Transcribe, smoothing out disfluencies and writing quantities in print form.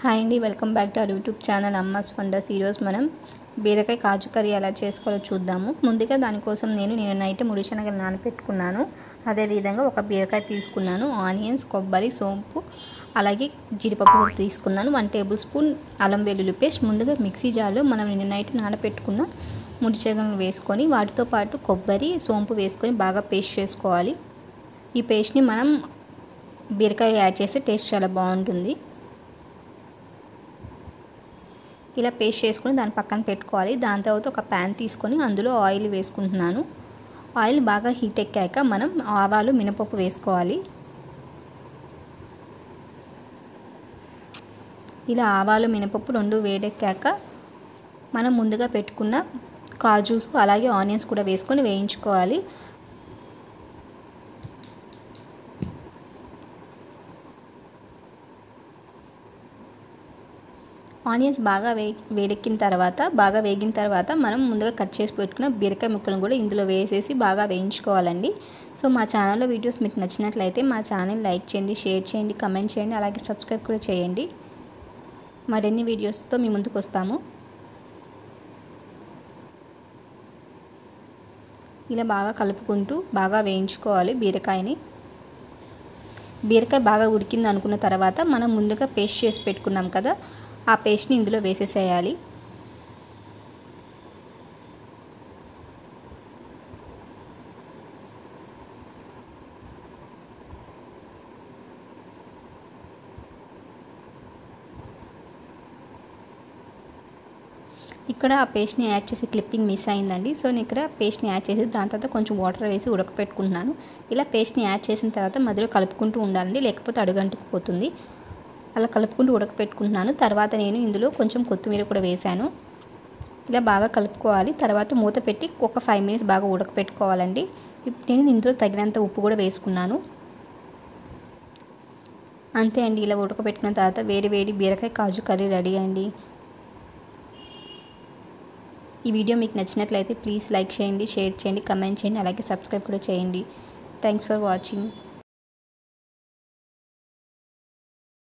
Hi అండి, welcome back to our YouTube channel అమ్మాస్ wonders. ఈరోజు మనం బీరకాయ కాజు కర్రీ ఎలా చేసుకోవాలో చూద్దాము. ముందుగా దానికోసం నేను నైట్ ముడి శనగలు నానబెట్టుకున్నాను. అదేవిధంగా ఒక బీరకాయ తీసుకున్నాను, ఆనియన్స్, కొబ్బరి, సోంపు, అలాగే జీడిపప్పు కూడా తీసుకున్నాను. 1 టేబుల్ స్పూన్ అల్లం వెల్లుల్లి పేస్ట్. ముందుగా మిక్సీ జార్లో మనం నైట్ నానబెట్టుకున్న ముడి శనగలను వేసుకొని వాటితో పాటు కొబ్బరి, సోంపు వేసుకొని బాగా పేస్ట్ చేసుకోవాలి. ఈ పేస్ట్ని మనం బీరకాయ యాడ్ చేస్తే టేస్ట్ చాలా బాగుంటుంది. ఇలా పేస్ట్ చేసుకొని దాని పక్కన పెట్టుకోవాలి. దాని తర్వాత ఒక ప్యాన్ తీసుకొని అందులో ఆయిల్ వేసుకుంటున్నాను. ఆయిల్ బాగా హీట్ ఎక్కాక మనం ఆవాలు, మినపప్పు వేసుకోవాలి. ఇలా ఆవాలు, మినపప్పు రెండు వేడెక్కాక మనం ముందుగా పెట్టుకున్న కాజూస్ అలాగే ఆనియన్స్ కూడా వేసుకొని వేయించుకోవాలి. ఆనియన్స్ బాగా వేగిన తర్వాత మనం ముందుగా కట్ చేసి పెట్టుకున్న బీరకాయ ముక్కలను కూడా ఇందులో వేసేసి బాగా వేయించుకోవాలండి. సో మా ఛానల్లో వీడియోస్ మీకు నచ్చినట్లయితే మా ఛానల్ లైక్ చేయండి, షేర్ చేయండి, కమెంట్ చేయండి, అలాగే సబ్స్క్రైబ్ కూడా చేయండి. మరిన్ని వీడియోస్తో మీ ముందుకు వస్తాము. ఇలా బాగా కలుపుకుంటూ బాగా వేయించుకోవాలి బీరకాయని. బీరకాయ బాగా ఉడికింది అనుకున్న తర్వాత మనం ముందుగా పేస్ట్ చేసి పెట్టుకున్నాం కదా, ఆ పేస్ట్ని ఇందులో వేసేసేయాలి. ఇక్కడ ఆ పేస్ట్ని యాడ్ చేసి క్లిప్పింగ్ మిస్ అయిందండి. సో నేను ఇక్కడ పేస్ట్ని యాడ్ చేసి దాని తర్వాత కొంచెం వాటర్ వేసి ఉడకపెట్టుకుంటున్నాను. ఇలా పేస్ట్ని యాడ్ చేసిన తర్వాత మధ్యలో కలుపుకుంటూ ఉండాలండి, లేకపోతే అడుగంటుకుపోతుంది. అలా కలుపుకుంటూ ఉడకపెట్టుకుంటున్నాను. తర్వాత నేను ఇందులో కొంచెం కొత్తిమీర కూడా వేశాను. ఇలా బాగా కలుపుకోవాలి. తర్వాత మూత పెట్టి ఒక 5 మినిట్స్ బాగా ఉడకపెట్టుకోవాలండి. నేను ఇందులో తగినంత ఉప్పు కూడా వేసుకున్నాను. అంతే అండి, ఇలా ఉడకపెట్టుకున్న తర్వాత వేడి వేడి బీరకాయ కాజు కర్రీ రెడీ అండి. ఈ వీడియో మీకు నచ్చినట్లయితే ప్లీజ్ లైక్ చేయండి, షేర్ చేయండి, కమెంట్ చేయండి, అలాగే సబ్స్క్రైబ్ కూడా చేయండి. Thanks for watching.